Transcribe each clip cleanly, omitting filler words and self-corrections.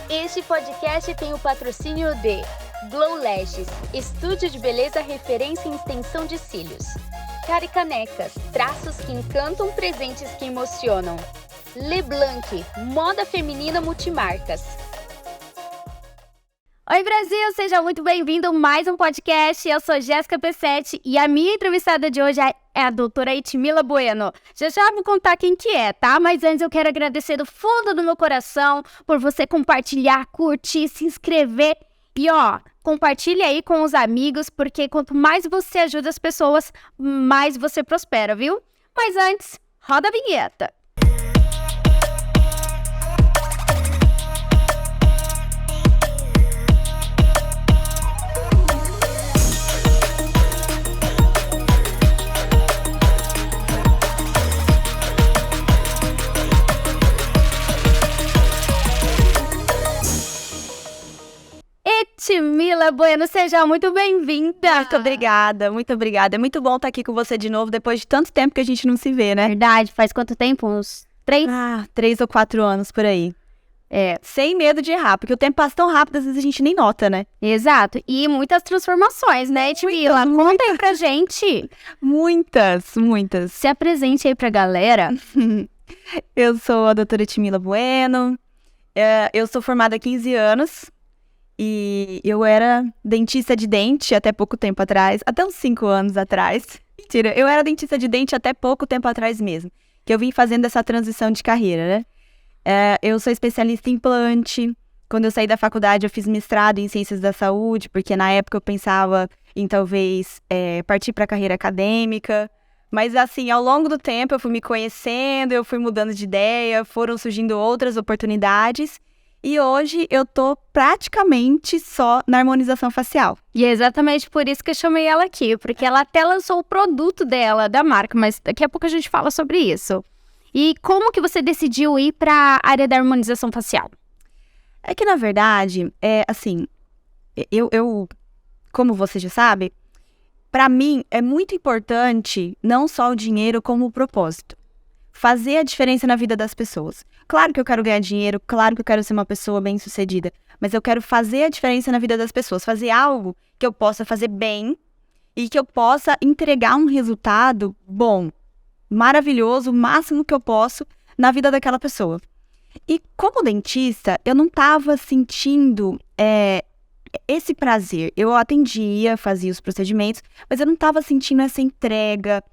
Este podcast tem o patrocínio de Glow Lashes, estúdio de beleza referência em extensão de cílios. Caricanecas, traços que encantam, presentes que emocionam. Leblanc, moda feminina multimarcas. Oi Brasil, seja muito bem-vindo a mais um podcast. Eu sou Jéssica P7 e a minha entrevistada de hoje é a doutora Etimila Bueno. Já vou contar quem que é, tá? Mas antes eu quero agradecer do fundo do meu coração por você compartilhar, curtir, se inscrever e compartilha aí com os amigos, porque quanto mais você ajuda as pessoas, mais você prospera, viu? Mas antes, roda a vinheta. Etimila Bueno, seja muito bem-vinda. Muito obrigada. É muito bom estar aqui com você de novo, depois de tanto tempo que a gente não se vê, né? Verdade, faz quanto tempo? Uns 3? 3 ou 4 anos, por aí. Sem medo de errar, porque o tempo passa tão rápido, às vezes a gente nem nota, né? Exato, e muitas transformações, né, Etimila? Conta aí pra gente. Muitas. Se apresente aí pra galera. Eu sou a doutora Etimila Bueno, eu sou formada há 15 anos. E eu era dentista de dente até pouco tempo atrás, até uns 5 anos atrás. Mentira, eu era dentista de dente até pouco tempo atrás mesmo, que eu vim fazendo essa transição de carreira, né? Eu sou especialista em implante. Quando eu saí da faculdade, eu fiz mestrado em Ciências da Saúde, porque na época eu pensava em talvez partir para a carreira acadêmica. Mas assim, ao longo do tempo eu fui me conhecendo, eu fui mudando de ideia, foram surgindo outras oportunidades. E hoje eu tô praticamente só na harmonização facial. E é exatamente por isso que eu chamei ela aqui, porque ela até lançou o produto dela, da marca, mas daqui a pouco a gente fala sobre isso. E como que você decidiu ir para a área da harmonização facial? É que, na verdade, eu como você já sabe, para mim é muito importante não só o dinheiro como o propósito. Fazer a diferença na vida das pessoas. Claro que eu quero ganhar dinheiro, claro que eu quero ser uma pessoa bem-sucedida, mas eu quero fazer a diferença na vida das pessoas, fazer algo que eu possa fazer bem e que eu possa entregar um resultado bom, maravilhoso, o máximo que eu posso na vida daquela pessoa. E como dentista, eu não estava sentindo esse prazer. Eu atendia, fazia os procedimentos, mas eu não estava sentindo essa entrega,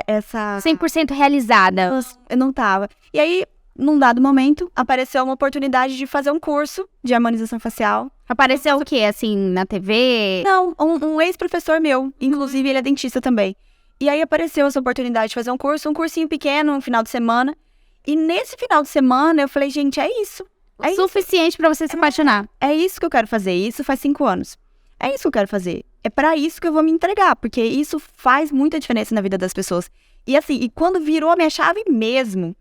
essa... 100% realizada. Eu não tava. E aí, num dado momento, apareceu uma oportunidade de fazer um curso de harmonização facial. Apareceu o quê? Assim, na TV? Não, um ex-professor meu. Inclusive, ele é dentista também. E aí, apareceu essa oportunidade de fazer um cursinho pequeno, um final de semana. E nesse final de semana, eu falei, gente, é isso. É suficiente pra você se apaixonar. É isso que eu quero fazer. Isso faz 5 anos. É isso que eu quero fazer. É pra isso que eu vou me entregar, porque isso faz muita diferença na vida das pessoas. E assim, e quando virou a minha chave mesmo,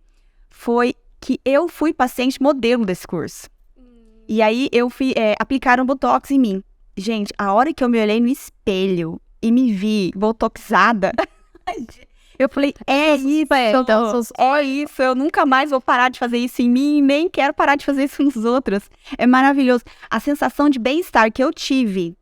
foi que eu fui paciente modelo desse curso. E aí, aplicaram Botox em mim. Gente, a hora que eu me olhei no espelho e me vi botoxada, eu falei, é isso, eu nunca mais vou parar de fazer isso em mim, nem quero parar de fazer isso nos outros. É maravilhoso. A sensação de bem-estar que eu tive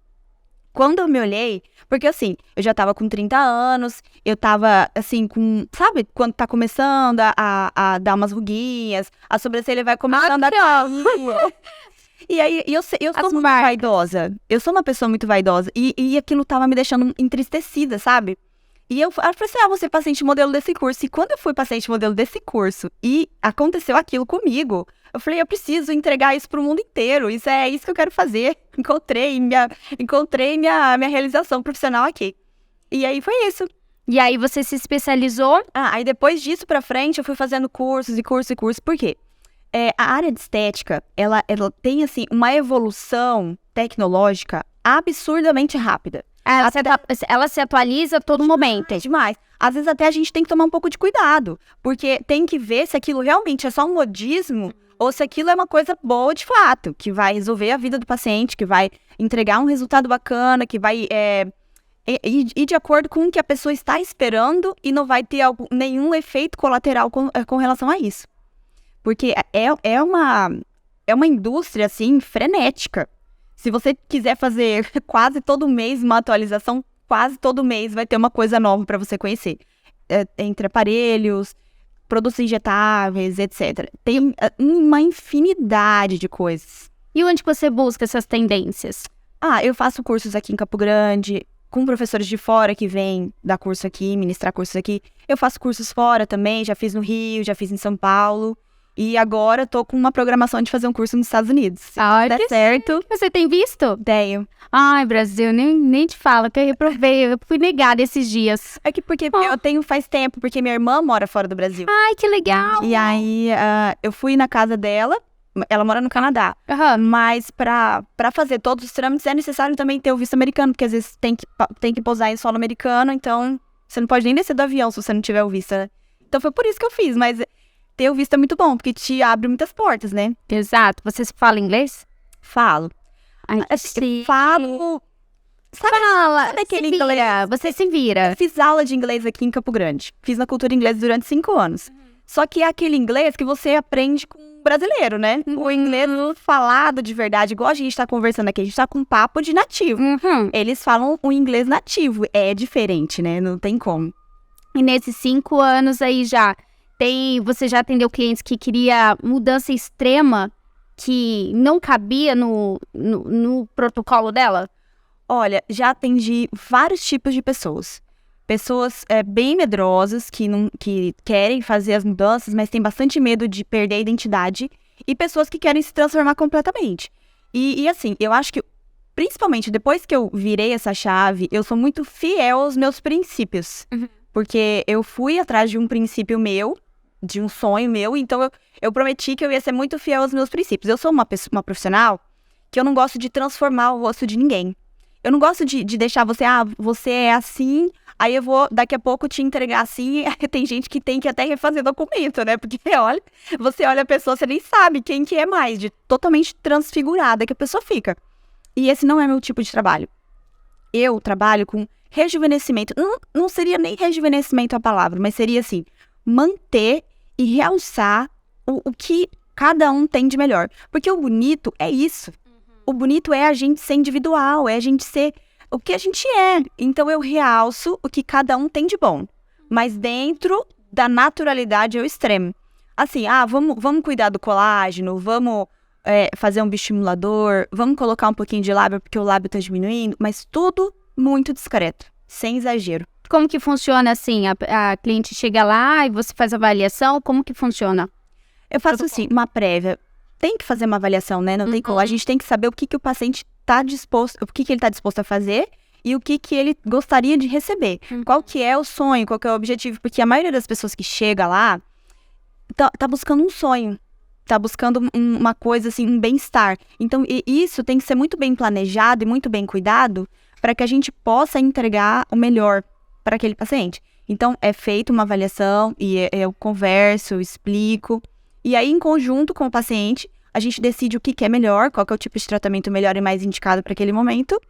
quando eu me olhei, porque assim, eu já tava com 30 anos, eu tava assim sabe, quando tá começando a dar umas ruguinhas, a sobrancelha vai começando a... E aí, eu sou muito vaidosa, eu sou uma pessoa muito vaidosa, e aquilo tava me deixando entristecida, sabe? E eu falei assim, vou ser paciente modelo desse curso. E quando eu fui paciente modelo desse curso e aconteceu aquilo comigo, eu falei, eu preciso entregar isso pro mundo inteiro. É isso que eu quero fazer. Encontrei minha realização profissional aqui. E aí foi isso. E aí você se especializou? Aí depois disso pra frente, eu fui fazendo cursos e cursos. Por quê? A área de estética, ela tem assim uma evolução tecnológica absurdamente rápida. Ela se atualiza a todo momento. Demais. Às vezes até a gente tem que tomar um pouco de cuidado, porque tem que ver se aquilo realmente é só um modismo ou se aquilo é uma coisa boa de fato, que vai resolver a vida do paciente, que vai entregar um resultado bacana, que vai ir de acordo com o que a pessoa está esperando e não vai ter nenhum efeito colateral com relação a isso. Porque é é uma indústria, assim, frenética. Se você quiser fazer quase todo mês uma atualização, quase todo mês vai ter uma coisa nova para você conhecer. Entre aparelhos, produtos injetáveis, etc. Tem uma infinidade de coisas. E onde você busca essas tendências? Eu faço cursos aqui em Campo Grande, com professores de fora que vêm dar curso aqui, ministrar cursos aqui. Eu faço cursos fora também, já fiz no Rio, já fiz em São Paulo. E agora tô com uma programação de fazer um curso nos Estados Unidos. Se der certo. Você tem visto? Tenho. Ai, Brasil, nem te falo, que eu reprovei. Eu fui negada esses dias. É que porque eu tenho faz tempo, porque minha irmã mora fora do Brasil. Ai, que legal. E aí, eu fui na casa dela, ela mora no Canadá. Mas pra fazer todos os trâmites é necessário também ter o visto americano, porque às vezes tem que pousar em solo americano, então você não pode nem descer do avião se você não tiver o visto, né? Então foi por isso que eu fiz, mas ter o visto é muito bom, porque te abre muitas portas, né? Exato. Você fala inglês? Falo. Ai, Falo. Sabe aquele inglês? Você se vira. Eu fiz aula de inglês aqui em Campo Grande. Fiz na cultura inglesa durante 5 anos. Só que é aquele inglês que você aprende com um brasileiro, né? O inglês falado de verdade, igual a gente tá conversando aqui. A gente tá com um papo de nativo. Eles falam o inglês nativo. É diferente, né? Não tem como. E nesses 5 anos aí você já atendeu clientes que queria mudança extrema que não cabia no protocolo dela? Olha, já atendi vários tipos de pessoas. Pessoas bem medrosas, que querem fazer as mudanças, mas têm bastante medo de perder a identidade. E pessoas que querem se transformar completamente. E assim, eu acho que, principalmente depois que eu virei essa chave, eu sou muito fiel aos meus princípios. Porque eu fui atrás de um princípio meu, de um sonho meu, então eu prometi que eu ia ser muito fiel aos meus princípios. Eu sou uma profissional que eu não gosto de transformar o rosto de ninguém. Eu não gosto de deixar você é assim, aí eu vou daqui a pouco te entregar assim. Tem gente que tem que até refazer documento, né? Porque você olha a pessoa, você nem sabe quem que é mais, de totalmente transfigurada que a pessoa fica. E esse não é meu tipo de trabalho. Eu trabalho com rejuvenescimento. Não seria nem rejuvenescimento a palavra, mas seria assim, manter e realçar o que cada um tem de melhor. Porque o bonito é isso. O bonito é a gente ser individual, é a gente ser o que a gente é. Então eu realço o que cada um tem de bom. Mas dentro da naturalidade ao extremo. Assim, vamos cuidar do colágeno, vamos fazer um bioestimulador, vamos colocar um pouquinho de lábio porque o lábio tá diminuindo, mas tudo muito discreto, sem exagero. Como que funciona assim? A cliente chega lá e você faz a avaliação, como que funciona? Eu faço assim, uma prévia. Tem que fazer uma avaliação, né? Não tem como. A gente tem que saber o que o paciente está disposto, o que ele está disposto a fazer e o que ele gostaria de receber. Qual que é o sonho, qual que é o objetivo? Porque a maioria das pessoas que chega lá tá buscando um sonho, tá buscando uma coisa assim, um bem-estar. Então, isso tem que ser muito bem planejado e muito bem cuidado para que a gente possa entregar o melhor para aquele paciente. Então, é feita uma avaliação e eu converso, eu explico. E aí, em conjunto com o paciente, a gente decide o que é melhor, qual que é o tipo de tratamento melhor e mais indicado para aquele momento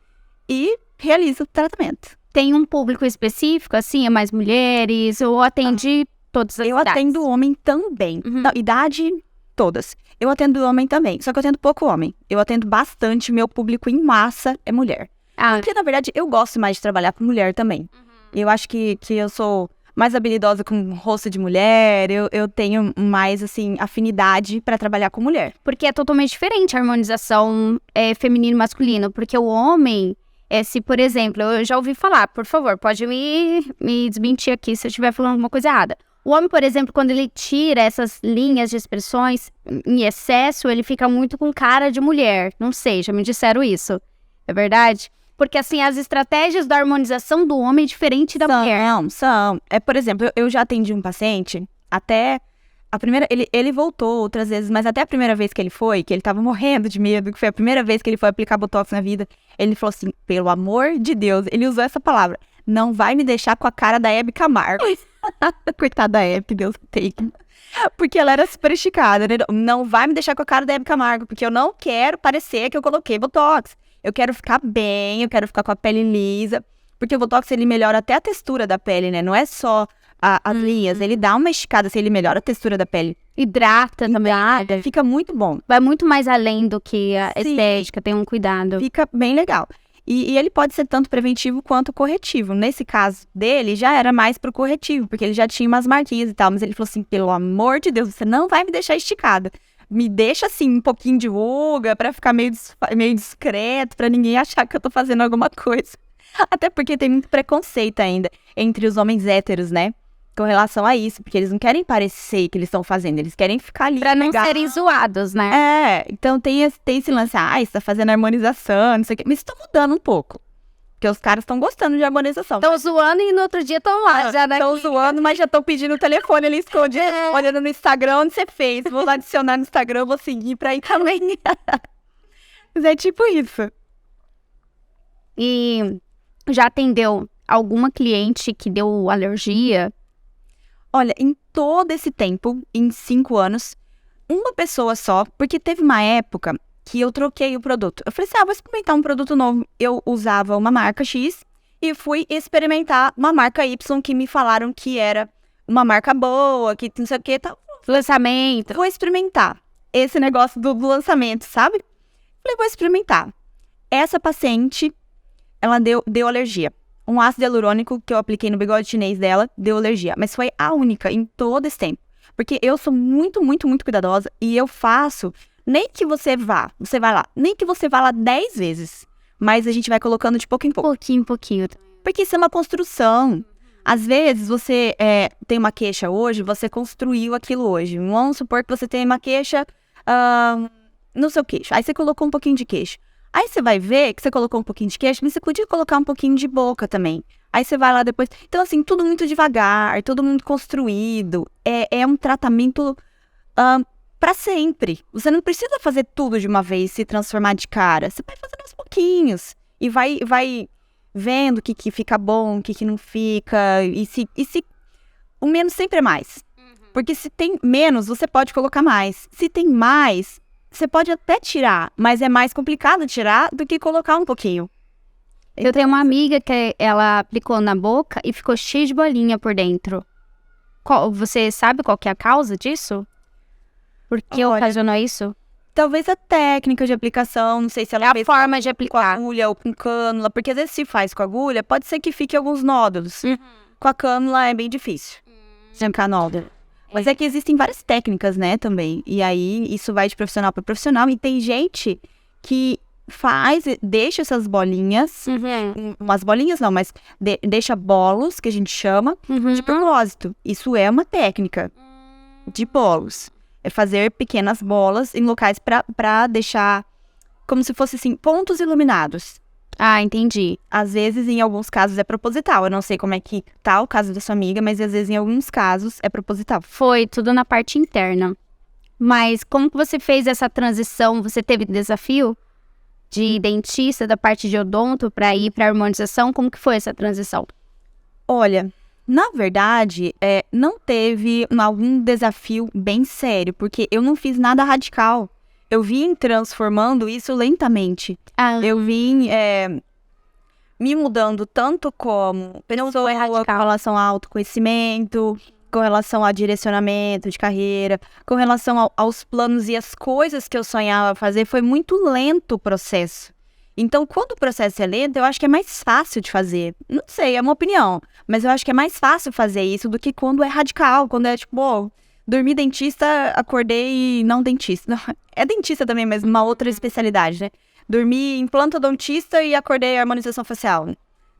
e realiza o tratamento. Tem um público específico, assim, é mais mulheres, ou atende todas as idades? Eu atendo homem também. Não, idade, todas. Eu atendo homem também, só que eu atendo pouco homem. Eu atendo bastante, meu público em massa é mulher. Porque, na verdade, eu gosto mais de trabalhar com mulher também. Eu acho que eu sou mais habilidosa com rosto de mulher, eu tenho mais, assim, afinidade para trabalhar com mulher. Porque é totalmente diferente a harmonização feminino e masculino, porque o homem, se, por exemplo, eu já ouvi falar, por favor, pode me desmentir aqui se eu estiver falando alguma coisa errada. O homem, por exemplo, quando ele tira essas linhas de expressões em excesso, ele fica muito com cara de mulher. Não sei, já me disseram isso. É verdade? Porque, assim, as estratégias da harmonização do homem é diferente da mulher. São. Por exemplo, eu já atendi um paciente, até a primeira... Ele voltou outras vezes, mas até a primeira vez que ele foi, que ele tava morrendo de medo, que foi a primeira vez que ele foi aplicar Botox na vida, ele falou assim, pelo amor de Deus, ele usou essa palavra, não vai me deixar com a cara da Hebe Camargo. Coitada da Hebe, Deus take. Porque ela era super esticada, né? Não vai me deixar com a cara da Hebe Camargo, porque eu não quero parecer que eu coloquei Botox. Eu quero ficar bem, eu quero ficar com a pele lisa. Porque o Botox, ele melhora até a textura da pele, né? Não é só as linhas, ele dá uma esticada, assim, ele melhora a textura da pele. Hidrata também. Fica muito bom. Vai muito mais além do que a Sim. estética, tem um cuidado. Fica bem legal. E ele pode ser tanto preventivo quanto corretivo. Nesse caso dele, já era mais pro corretivo, porque ele já tinha umas marquinhas e tal. Mas ele falou assim, pelo amor de Deus, você não vai me deixar esticada. Me deixa, assim, um pouquinho de ruga, pra ficar meio discreto, pra ninguém achar que eu tô fazendo alguma coisa. Até porque tem muito preconceito ainda entre os homens héteros, né? Com relação a isso, porque eles não querem parecer que eles estão fazendo, eles querem ficar ali. Pra não serem zoados, né? Então tem esse lance, você tá fazendo harmonização, não sei o quê, mas isso tá mudando um pouco. Porque os caras estão gostando de harmonização. Estão zoando e no outro dia estão lá, já, né? Estão zoando, mas já estão pedindo o telefone ali escondido, olhando no Instagram onde você fez. Vou lá adicionar no Instagram, vou seguir pra ir também. Mas é tipo isso. E já atendeu alguma cliente que deu alergia? Olha, em todo esse tempo, em 5 anos, uma pessoa só, porque teve uma época que eu troquei o produto. Eu falei assim, vou experimentar um produto novo. Eu usava uma marca X e fui experimentar uma marca Y que me falaram que era uma marca boa, que não sei o que, tal. Lançamento. Vou experimentar esse negócio do lançamento, sabe? Falei, vou experimentar. Essa paciente, ela deu alergia. Um ácido hialurônico que eu apliquei no bigode chinês dela deu alergia. Mas foi a única em todo esse tempo. Porque eu sou muito, muito, muito cuidadosa e eu faço, nem que você vai lá, nem que você vá lá 10 vezes. Mas a gente vai colocando de pouco em pouco. Pouquinho. Porque isso é uma construção. Às vezes você tem uma queixa hoje, você construiu aquilo hoje. Vamos supor que você tem uma queixa no seu queixo. Aí você colocou um pouquinho de queixo. Aí você vai ver que você colocou um pouquinho de queixo, mas você podia colocar um pouquinho de boca também. Aí você vai lá depois. Então, assim, tudo muito devagar, tudo muito construído. É um tratamento pra sempre. Você não precisa fazer tudo de uma vez, se transformar de cara. Você vai fazendo aos pouquinhos. E vai vendo o que fica bom, o que não fica. E se o menos sempre é mais. Porque se tem menos, você pode colocar mais. Se tem mais, você pode até tirar, mas é mais complicado tirar do que colocar um pouquinho. Eu tenho uma amiga que ela aplicou na boca e ficou cheia de bolinha por dentro. Você sabe qual que é a causa disso? Por que ocasionou isso? Talvez a técnica de aplicação, não sei se ela fez a forma de com aplicar. agulha ou com cânula, porque às vezes se faz com agulha, pode ser que fique alguns nódulos. Com a cânula é bem difícil. Arrancar nódulo. Mas é que existem várias técnicas, né, também. E aí, isso vai de profissional para profissional. E tem gente que deixa essas bolinhas, umas bolinhas não, mas deixa bolos, que a gente chama, de propósito. Isso é uma técnica de bolos. É fazer pequenas bolas em locais para deixar como se fosse, assim, pontos iluminados. Ah, entendi. Às vezes, em alguns casos, é proposital. Eu não sei como é que tá o caso da sua amiga, mas às vezes, em alguns casos, é proposital. Foi tudo na parte interna. Mas como que você fez essa transição? Você teve desafio de dentista, da parte de odonto, para ir para harmonização? Como que foi essa transição? Olha, na verdade, não teve algum desafio bem sério, porque eu não fiz nada radical. Eu vim transformando isso lentamente. Eu vim me mudando tanto como pessoa com relação ao autoconhecimento, com relação ao direcionamento de carreira, com relação aos planos e as coisas que eu sonhava fazer. Foi muito lento o processo. Então, quando o processo é lento, eu acho que é mais fácil de fazer. Não sei, é uma opinião. Mas eu acho que é mais fácil fazer isso do que quando é radical. Quando é tipo, dormi dentista, acordei não dentista. Não, é dentista também, mas uma outra especialidade, né? Dormi implantodontista e acordei harmonização facial.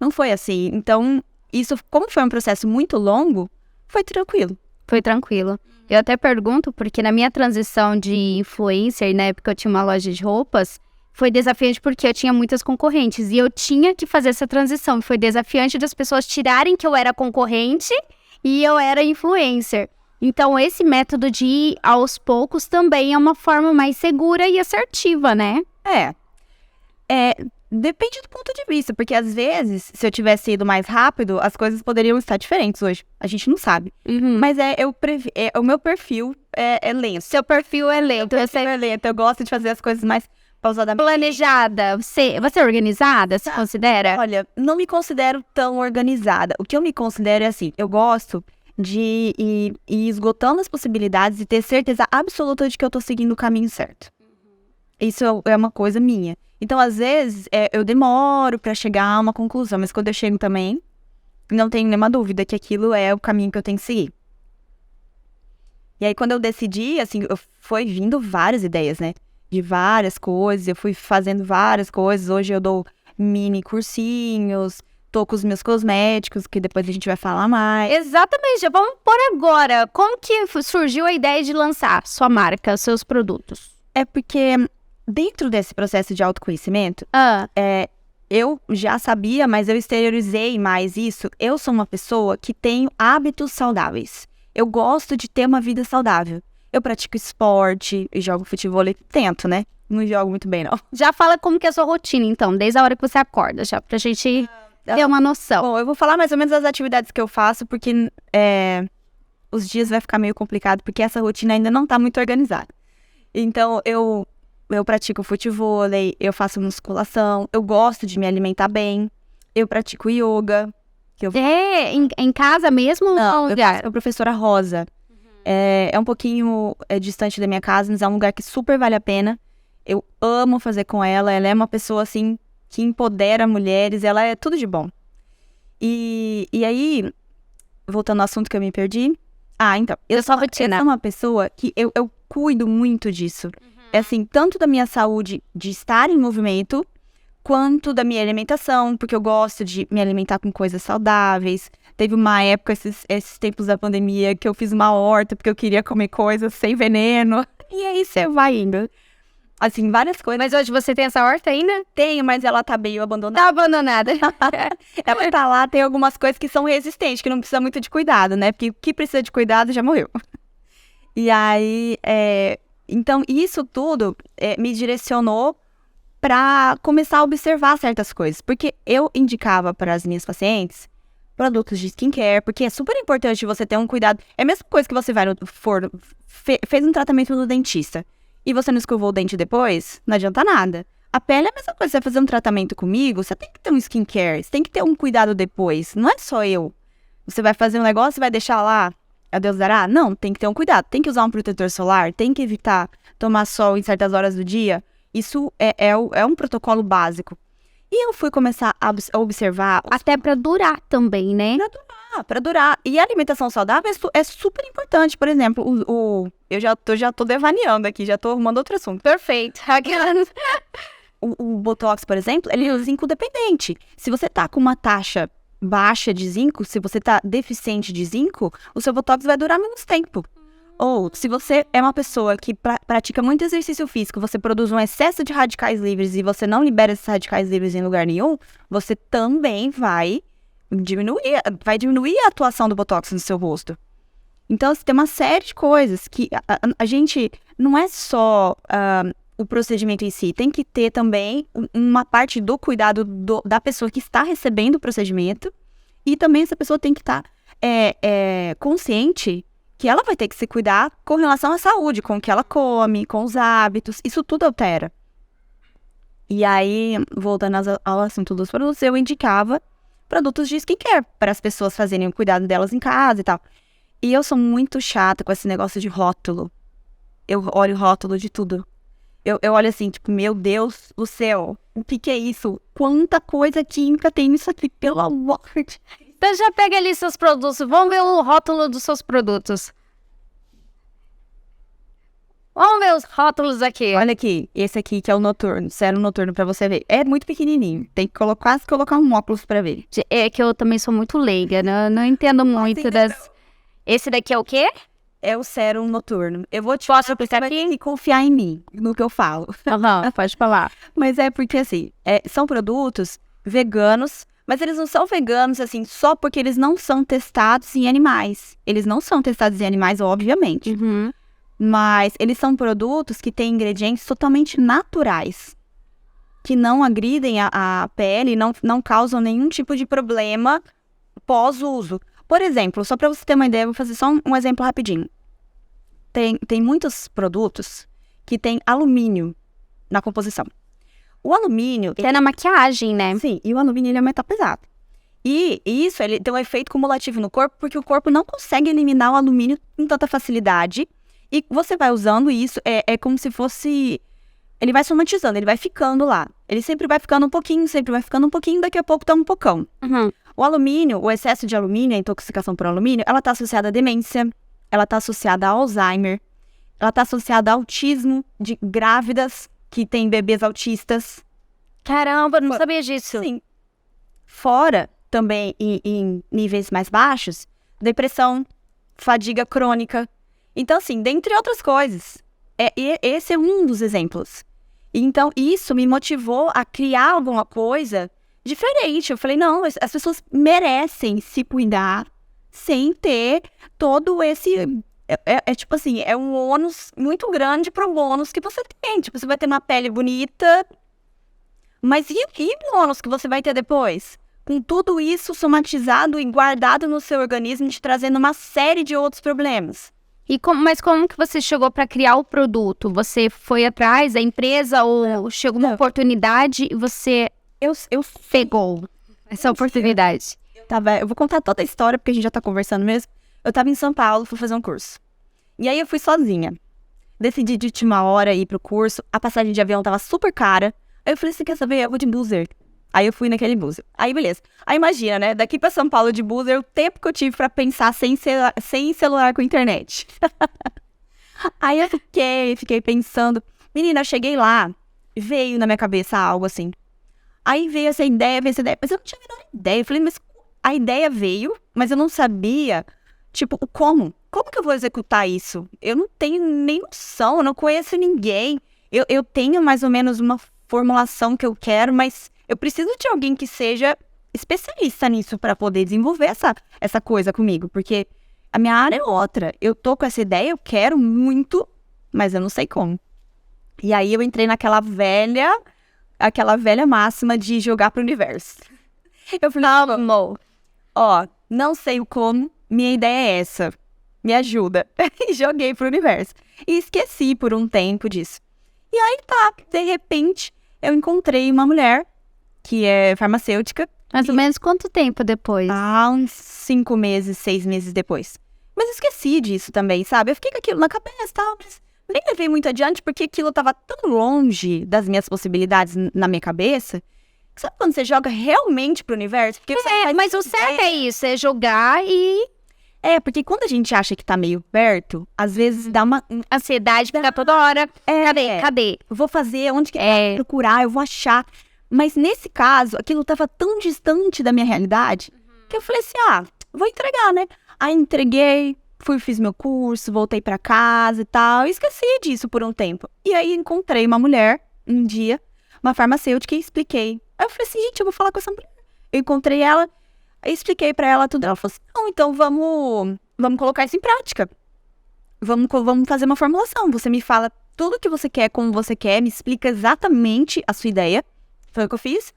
Não foi assim. Então, isso, como foi um processo muito longo, foi tranquilo. Foi tranquilo. Eu até pergunto, porque na minha transição de influencer, na época eu tinha uma loja de roupas, foi desafiante porque eu tinha muitas concorrentes e eu tinha que fazer essa transição. Foi desafiante das pessoas tirarem que eu era concorrente e eu era influencer. Então, esse método de ir aos poucos também é uma forma mais segura e assertiva, né? Depende do ponto de vista, porque às vezes, se eu tivesse ido mais rápido, as coisas poderiam estar diferentes hoje. A gente não sabe. Mas o meu perfil é lento. Seu perfil é lento. Eu gosto de fazer as coisas mais pausadamente. Planejada. Você é organizada, se considera? Olha, não me considero tão organizada. O que eu me considero é assim, eu gosto de ir esgotando as possibilidades e ter certeza absoluta de que eu tô seguindo o caminho certo. Isso é uma coisa minha. Então, às vezes, eu demoro pra chegar a uma conclusão, mas quando eu chego também, não tenho nenhuma dúvida que aquilo é o caminho que eu tenho que seguir. E aí, quando eu decidi, assim, foi vindo várias ideias, né? De várias coisas, eu fui fazendo várias coisas. Hoje eu dou mini cursinhos, tô com os meus cosméticos, que depois a gente vai falar mais. Exatamente, vamos por agora. Como que surgiu a ideia de lançar sua marca, seus produtos? É porque dentro desse processo de autoconhecimento, eu já sabia, mas eu exteriorizei mais isso. Eu sou uma pessoa que tenho hábitos saudáveis. Eu gosto de ter uma vida saudável. Eu pratico esporte, eu jogo futebol, tento, né? Não jogo muito bem, não. Já fala como que é a sua rotina, então, desde a hora que você acorda, já pra gente ter uma noção. Bom, eu vou falar mais ou menos as atividades que eu faço, porque os dias vai ficar meio complicado, porque essa rotina ainda não tá muito organizada. Então, eu pratico futevôlei, eu faço musculação, eu gosto de me alimentar bem, eu pratico yoga. Em casa mesmo? Não, eu sou professora Rosa. É um pouquinho distante da minha casa, mas é um lugar que super vale a pena. Eu amo fazer com ela. Ela é uma pessoa, assim, que empodera mulheres. Ela é tudo de bom. E aí, voltando ao assunto que eu me perdi. Então, eu sou uma pessoa que eu cuido muito disso. É assim, tanto da minha saúde de estar em movimento, quanto da minha alimentação, porque eu gosto de me alimentar com coisas saudáveis. Teve uma época, esses tempos da pandemia, que eu fiz uma horta, porque eu queria comer coisas sem veneno. E aí você vai indo. Assim, várias coisas. Mas hoje você tem essa horta ainda? Tenho, mas ela tá meio abandonada. Tá abandonada. Ela tá lá, tem algumas coisas que são resistentes, que não precisa muito de cuidado, né? Porque o que precisa de cuidado já morreu. E aí, então, isso tudo me direcionou para começar a observar certas coisas. Porque eu indicava para as minhas pacientes produtos de skincare, porque é super importante você ter um cuidado. É a mesma coisa que você vai fez um tratamento no dentista e você não escovou o dente depois, não adianta nada. A pele é a mesma coisa. Você vai fazer um tratamento comigo, você tem que ter um skincare, você tem que ter um cuidado depois. Não é só eu. Você vai fazer um negócio e vai deixar lá, a Deus dará? Não, tem que ter um cuidado. Tem que usar um protetor solar, tem que evitar tomar sol em certas horas do dia. Isso é um protocolo básico. E eu fui começar a observar... Até pra durar também, né? Pra durar. E a alimentação saudável é super importante. Por exemplo, eu já tô devaneando aqui, já tô arrumando outro assunto. Perfeito. O Botox, por exemplo, ele é zinco dependente. Se você tá com uma taxa baixa de zinco, se você tá deficiente de zinco, o seu Botox vai durar menos tempo. Ou, se você é uma pessoa que pratica muito exercício físico, você produz um excesso de radicais livres e você não libera esses radicais livres em lugar nenhum, você também vai diminuir a atuação do Botox no seu rosto. Então, tem uma série de coisas que a gente... Não é só o procedimento em si, tem que ter também uma parte do cuidado da pessoa que está recebendo o procedimento, e também essa pessoa tem que estar consciente que ela vai ter que se cuidar com relação à saúde, com o que ela come, com os hábitos, isso tudo altera. E aí, voltando ao assunto dos produtos, eu indicava produtos de skincare para as pessoas fazerem o cuidado delas em casa e tal. E eu sou muito chata com esse negócio de rótulo. Eu olho rótulo de tudo. Eu olho assim, tipo, meu Deus do céu, o que é isso? Quanta coisa química tem nisso aqui, pelo amor de Deus. Então já pega ali seus produtos, vamos ver o rótulo dos seus produtos. Vamos ver os rótulos aqui. Olha aqui, esse aqui que é o noturno, sérum noturno pra você ver. É muito pequenininho, tem que quase colocar um óculos pra ver. É que eu também sou muito leiga, né? Não entendo muito das... Esse daqui é o quê? É o sérum noturno. Eu vou te Posso aplicar aqui? e confiar em mim, no que eu falo. Pode falar. Mas é porque, assim, são produtos veganos, mas eles não são veganos, assim, só porque eles não são testados em animais. Eles não são testados em animais, obviamente. Uhum. Mas eles são produtos que têm ingredientes totalmente naturais, que não agridem a pele, não causam nenhum tipo de problema pós-uso. Por exemplo, só para você ter uma ideia, eu vou fazer só um exemplo rapidinho. Tem muitos produtos que tem alumínio na composição. O alumínio... Até na maquiagem, né? Sim, e o alumínio ele é um metal pesado. E isso, ele tem um efeito cumulativo no corpo, porque o corpo não consegue eliminar o alumínio com tanta facilidade. E você vai usando isso, é como se fosse... Ele vai somatizando, ele vai ficando lá. Ele sempre vai ficando um pouquinho, daqui a pouco tá um pocão. O alumínio, o excesso de alumínio, a intoxicação por alumínio, ela tá associada à demência, ela tá associada a Alzheimer, ela tá associada a autismo de grávidas que têm bebês autistas. Caramba, não sabia disso. Sim. Fora, também, em níveis mais baixos, depressão, fadiga crônica. Então, assim, dentre outras coisas. Esse é um dos exemplos. Então, isso me motivou a criar alguma coisa diferente. Eu falei, não, as pessoas merecem se cuidar sem ter todo esse... tipo assim, é um ônus muito grande pro ônus que você tem. Tipo, você vai ter uma pele bonita, mas e o ônus que você vai ter depois? Com tudo isso somatizado e guardado no seu organismo, te trazendo uma série de outros problemas. Mas como que você chegou para criar o produto? Você foi atrás da empresa ou chegou uma oportunidade e você Eu pegou essa oportunidade? eu vou contar toda a história, porque a gente já tá conversando mesmo. Eu tava em São Paulo, fui fazer um curso. E aí eu fui sozinha. Decidi de última hora ir pro curso. A passagem de avião tava super cara. Aí eu falei, você quer saber? Eu vou de buzzer. Aí eu fui naquele buzzer. Aí beleza. Aí imagina, né? Daqui pra São Paulo de buzzer, o tempo que eu tive pra pensar sem celular com internet. Aí eu fiquei pensando. Menina, eu cheguei lá, veio na minha cabeça algo assim. Aí veio essa ideia, mas eu não tinha a menor ideia. Eu falei, mas a ideia veio, mas eu não sabia, tipo, o como. Como que eu vou executar isso? Eu não tenho nem noção, eu não conheço ninguém. Eu tenho mais ou menos uma formulação que eu quero, mas eu preciso de alguém que seja especialista nisso para poder desenvolver essa coisa comigo, porque a minha área é outra. Eu tô com essa ideia, eu quero muito, mas eu não sei como. E aí eu entrei naquela velha máxima de jogar pro universo. Eu falei, não, não sei o como, minha ideia é essa, me ajuda. E joguei pro universo. E esqueci por um tempo disso. E aí de repente, eu encontrei uma mulher que é farmacêutica. Mais ou menos quanto tempo depois? Uns 5 meses, 6 meses depois. Mas eu esqueci disso também, sabe? Eu fiquei com aquilo na cabeça e tal, mas nem levei muito adiante, porque aquilo tava tão longe das minhas possibilidades na minha cabeça. Que sabe quando você joga realmente pro universo? Porque mas o certo é isso, é jogar e... porque quando a gente acha que tá meio perto, às vezes dá uma... Ansiedade fica toda hora. Cadê? Eu vou fazer, onde que é? Procurar, eu vou achar. Mas nesse caso, aquilo tava tão distante da minha realidade, que eu falei assim, vou entregar, né? Aí entreguei, fiz meu curso, voltei pra casa e tal, e esqueci disso por um tempo. E aí encontrei uma mulher, um dia, uma farmacêutica, e expliquei. Aí eu falei assim, gente, eu vou falar com essa mulher. Eu encontrei ela, aí expliquei pra ela tudo. Ela falou assim, não, então vamos colocar isso em prática. Vamos fazer uma formulação. Você me fala tudo o que você quer, como você quer, me explica exatamente a sua ideia. Foi o que eu fiz.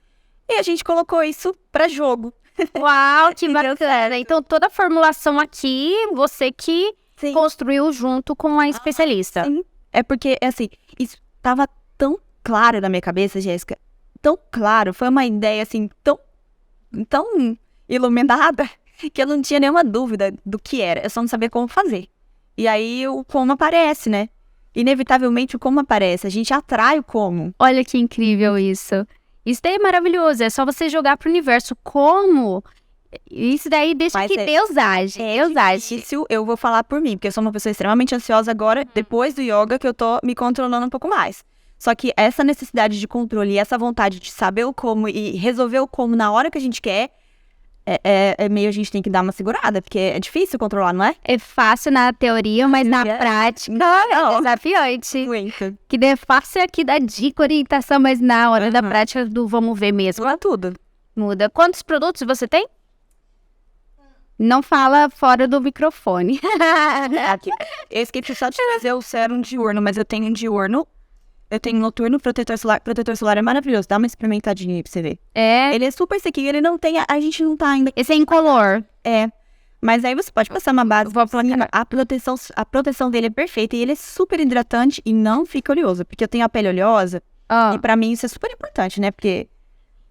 E a gente colocou isso pra jogo. Uau, que bacana. Então, toda a formulação aqui, você que Sim. construiu junto com a especialista. Sim. É porque, assim, isso tava tão claro na minha cabeça, Jéssica. Tão claro. Foi uma ideia, assim, tão iluminada, que eu não tinha nenhuma dúvida do que era. Eu só não sabia como fazer. E aí, o como aparece, né? Inevitavelmente, o como aparece. A gente atrai o como. Olha que incrível isso. Isso daí é maravilhoso, é só você jogar pro universo. Como? Isso daí deixa que Deus age. Deus age. Isso eu vou falar por mim, porque eu sou uma pessoa extremamente ansiosa agora, depois do yoga, que eu tô me controlando um pouco mais. Só que essa necessidade de controle e essa vontade de saber o como e resolver o como na hora que a gente quer, meio a gente tem que dar uma segurada, porque é difícil controlar, não é? É fácil na teoria, mas na prática é desafiante. Muito. Que é fácil aqui dar dica, orientação, mas na hora da prática do vamos ver mesmo. Muda tudo. Muda. Quantos produtos você tem? Não fala fora do microfone. Aqui. Eu esqueci só de trazer o sérum diurno, mas eu tenho diurno. Eu tenho noturno, protetor solar. Protetor solar é maravilhoso. Dá uma experimentadinha aí pra você ver. Ele é super sequinho, ele não tem... A gente não tá ainda... Esse é incolor. Mas aí você pode passar uma base. Vou aplicar. A proteção dele é perfeita e ele é super hidratante e não fica oleoso. Porque eu tenho a pele oleosa e pra mim isso é super importante, né? Porque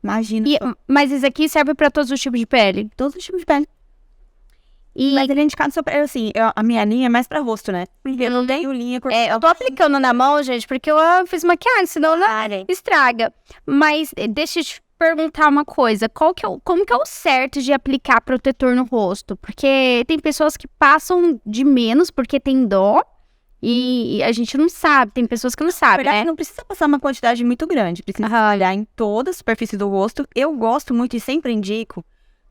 Imagina. Mas esse aqui serve pra todos os tipos de pele? Todos os tipos de pele. Mas ele é indicado só pra, assim, a minha linha é mais pra rosto, né? Porque eu não tenho linha corporal. Eu tô aplicando na mão, gente, porque eu fiz maquiagem, senão não estraga. Mas deixa eu te perguntar uma coisa. Como que é o certo de aplicar protetor no rosto? Porque tem pessoas que passam de menos porque tem dó e a gente não sabe. Tem pessoas que não sabem, né? Não precisa passar uma quantidade muito grande. Precisa olhar em toda a superfície do rosto. Eu gosto muito e sempre indico,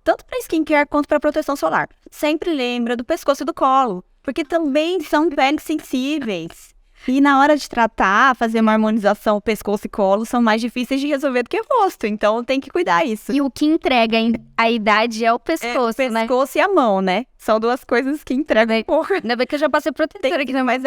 tanto para skincare quanto para proteção solar. Sempre lembra do pescoço e do colo, porque também são peles sensíveis. E na hora de tratar, fazer uma harmonização pescoço e colo são mais difíceis de resolver do que o rosto. Então tem que cuidar isso. E o que entrega a idade é o pescoço, o pescoço e a mão, né? São duas coisas que entregam um pouco. Ainda bem que eu já passei protetor aqui. Mas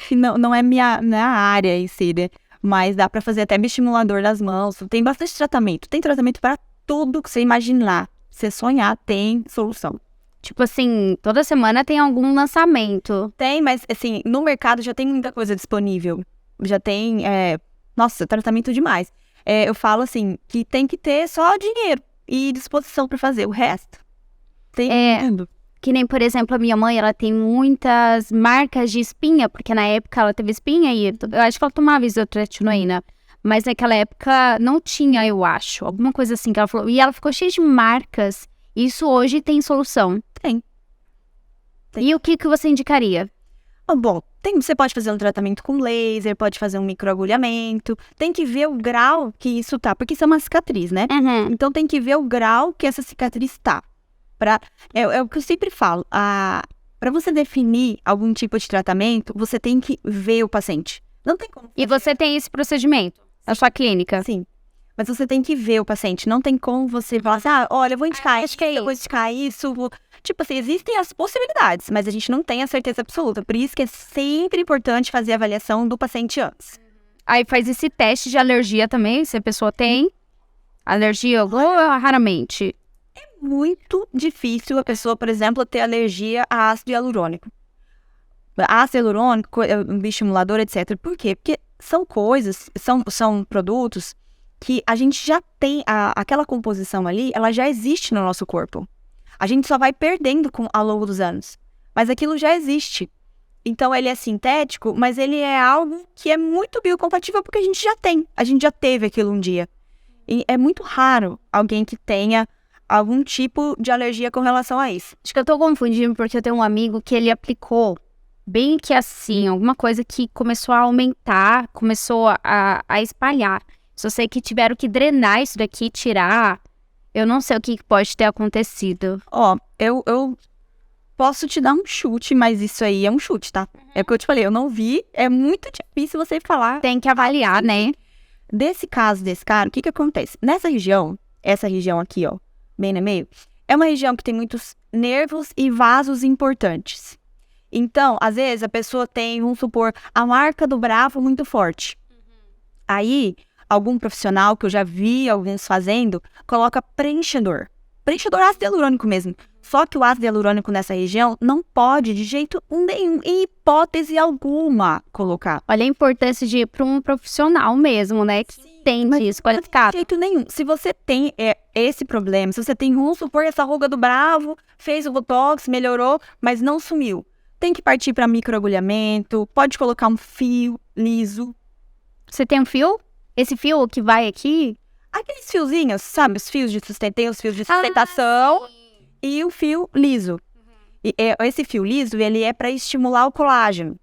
que não é minha área em si, né? Mas dá pra fazer até estimulador das mãos. Tem bastante tratamento. Tem tratamento para tudo que você imaginar. Você sonhar, tem solução. Tipo assim, toda semana tem algum lançamento. Tem, mas assim, no mercado já tem muita coisa disponível. Já tem, nossa, tratamento demais. Eu falo assim, que tem que ter só dinheiro e disposição pra fazer. O resto, tem tudo. Que nem, por exemplo, a minha mãe, ela tem muitas marcas de espinha, porque na época ela teve espinha e eu acho que ela tomava isotretinoína. Mas naquela época não tinha, eu acho. Alguma coisa assim que ela falou. E ela ficou cheia de marcas. Isso hoje tem solução? Tem. E o que você indicaria? Bom, você pode fazer um tratamento com laser, pode fazer um microagulhamento. Tem que ver o grau que isso tá. Porque isso é uma cicatriz, né? Uhum. Então tem que ver o grau que essa cicatriz tá. É o que eu sempre falo. Para você definir algum tipo de tratamento, você tem que ver o paciente. Não tem como. E você tem esse procedimento na sua clínica? Sim. Mas você tem que ver o paciente. Não tem como você falar assim, olha, eu vou indicar isso, eu vou indicar isso. Tipo assim, existem as possibilidades, mas a gente não tem a certeza absoluta. Por isso que é sempre importante fazer a avaliação do paciente antes. Aí faz esse teste de alergia também, se a pessoa tem alergia ou raramente. É muito difícil a pessoa, por exemplo, ter alergia a ácido hialurônico. Ácido hialurônico, bioestimulador, etc. Por quê? Porque são coisas, são produtos que a gente já tem, aquela composição ali, ela já existe no nosso corpo. A gente só vai perdendo ao longo dos anos. Mas aquilo já existe. Então, ele é sintético, mas ele é algo que é muito biocompatível porque a gente já tem. A gente já teve aquilo um dia. E é muito raro alguém que tenha algum tipo de alergia com relação a isso. Acho que eu tô confundindo porque eu tenho um amigo que ele aplicou bem que assim, alguma coisa que começou a aumentar, começou a espalhar. Só sei que tiveram que drenar isso daqui, tirar. Eu não sei o que pode ter acontecido. Eu posso te dar um chute, mas isso aí é um chute, tá? É porque eu te falei, eu não vi, é muito difícil você falar. Tem que avaliar, né? Desse caso desse cara, o que acontece? Nessa região, essa região aqui, bem no meio, é uma região que tem muitos nervos e vasos importantes. Então, às vezes, a pessoa tem, vamos supor, a marca do bravo muito forte. Aí, algum profissional, que eu já vi alguns fazendo, coloca preenchedor. Preenchedor ácido hialurônico mesmo. Só que o ácido hialurônico nessa região não pode, de jeito nenhum, em hipótese alguma, colocar. Olha a importância de ir para um profissional mesmo, né? Que entende isso, qualificado. De jeito nenhum. Se você tem esse problema, se você tem, vamos supor, essa ruga do bravo, fez o botox, melhorou, mas não sumiu. Tem que partir para microagulhamento, pode colocar um fio liso. Você tem um fio? Esse fio que vai aqui? Aqueles fiozinhos, sabe? Os fios de sustentação e o fio liso. E esse fio liso, ele é para estimular o colágeno.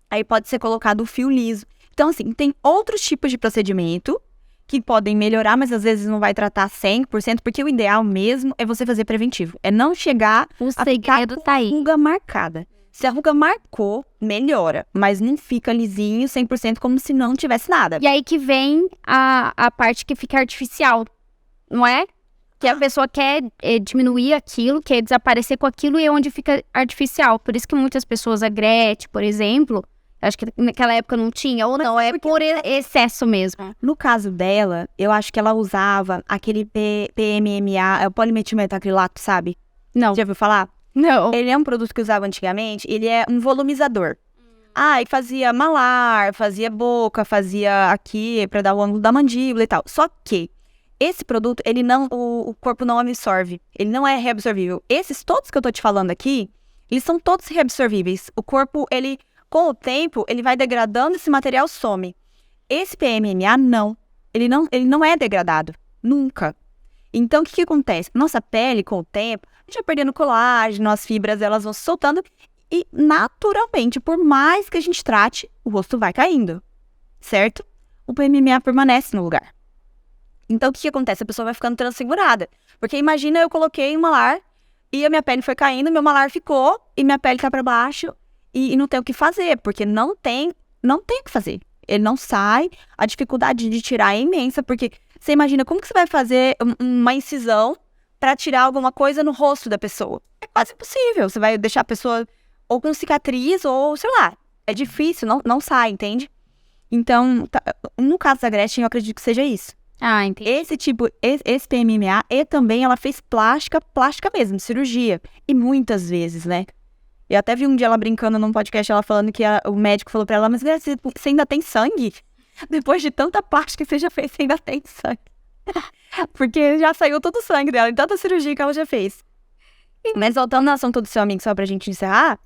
Aí pode ser colocado o fio liso. Então, assim, tem outros tipos de procedimento que podem melhorar, mas às vezes não vai tratar 100%, porque o ideal mesmo é você fazer preventivo. É não chegar a ficar com a ruga marcada. Se a ruga marcou, melhora, mas não fica lisinho 100% como se não tivesse nada. E aí que vem a parte que fica artificial, não é? Que a pessoa quer diminuir aquilo, quer desaparecer com aquilo e é onde fica artificial. Por isso que muitas pessoas, a Gretchen, por exemplo, acho que naquela época não tinha, ou não, é por excesso mesmo. No caso dela, eu acho que ela usava aquele PMMA, o polimetilametacrilato, sabe? Não. Já ouviu falar? Não. Ele é um produto que usava antigamente, ele é um volumizador. E fazia malar, fazia boca, fazia aqui pra dar o ângulo da mandíbula e tal. Só que esse produto, ele não, o corpo não absorve. Ele não é reabsorvível. Esses todos que eu tô te falando aqui, eles são todos reabsorvíveis. O corpo, ele, com o tempo, ele vai degradando, esse material some. Esse PMMA, não. Ele não é degradado. Nunca. Então, o que acontece? Nossa pele, com o tempo, a gente vai perdendo colágeno, as fibras, elas vão se soltando. E, naturalmente, por mais que a gente trate, o rosto vai caindo. Certo? O PMMA permanece no lugar. Então, o que acontece? A pessoa vai ficando transfigurada. Porque imagina, eu coloquei um malar e a minha pele foi caindo, meu malar ficou e minha pele tá pra baixo e não tem o que fazer, porque não tem o que fazer. Ele não sai, a dificuldade de tirar é imensa, porque você imagina como que você vai fazer uma incisão pra tirar alguma coisa no rosto da pessoa. É quase impossível. Você vai deixar a pessoa ou com cicatriz ou, sei lá, é difícil, não sai, entende? Então, no caso da Gretchen, eu acredito que seja isso. Ah, entendi. Esse PMMA, e também ela fez plástica mesmo, cirurgia. E muitas vezes, né? Eu até vi um dia ela brincando num podcast, ela falando que o médico falou pra ela, mas Gretchen, você ainda tem sangue? Depois de tanta plástica que você já fez, você ainda tem sangue. Porque já saiu todo o sangue dela, de tanta cirurgia que ela já fez. Mas voltando no assunto do seu amigo, só pra gente encerrar,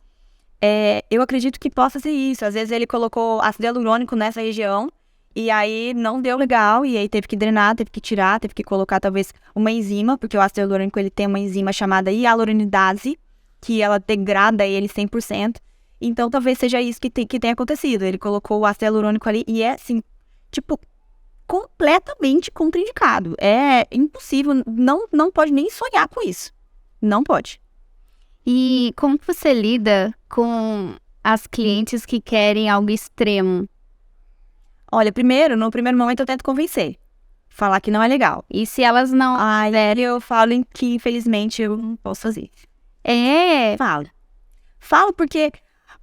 eu acredito que possa ser isso. Às vezes ele colocou ácido hialurônico nessa região, e aí não deu legal, e aí teve que drenar, teve que tirar, teve que colocar talvez uma enzima, porque o ácido hialurônico ele tem uma enzima chamada hialuronidase, que ela degrada ele 100%. Então talvez seja isso que tenha acontecido. Ele colocou o ácido hialurônico ali e é assim, tipo, completamente contraindicado. É impossível, não pode nem sonhar com isso. Não pode. E como que você lida com as clientes que querem algo extremo? Olha, no primeiro momento eu tento convencer. Falar que não é legal. E se elas não... Aí eu falo que infelizmente eu não posso fazer. Falo porque,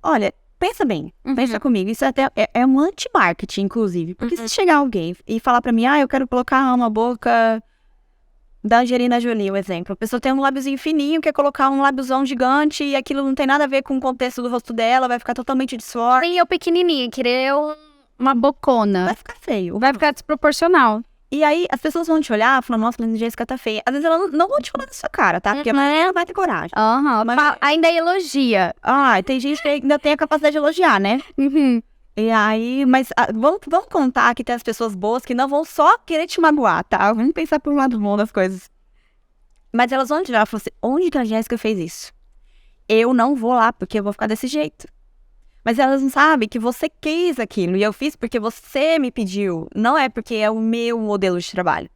olha, pensa bem, pensa comigo, isso até é um anti-marketing, inclusive. Porque se chegar alguém e falar pra mim, eu quero colocar uma boca da Angelina Jolie, um exemplo. A pessoa tem um lábiozinho fininho, quer colocar um lábiozão gigante e aquilo não tem nada a ver com o contexto do rosto dela, vai ficar totalmente disforme. E eu pequenininha, querer uma bocona. Vai ficar feio. Vai ficar desproporcional. E aí, as pessoas vão te olhar, falando, nossa, mas a Jéssica tá feia. Às vezes ela não vão te falar na sua cara, tá? Porque ela vai ter coragem. Ainda elogia. Tem gente que ainda tem a capacidade de elogiar, né? E aí, mas vamos contar que tem as pessoas boas que não vão só querer te magoar, tá? Vamos pensar por um lado bom das coisas. Mas elas vão te olhar e falar assim, onde que a Jéssica fez isso? Eu não vou lá, porque eu vou ficar desse jeito. Mas elas não sabem que você quis aquilo. E eu fiz porque você me pediu. Não é porque é o meu modelo de trabalho.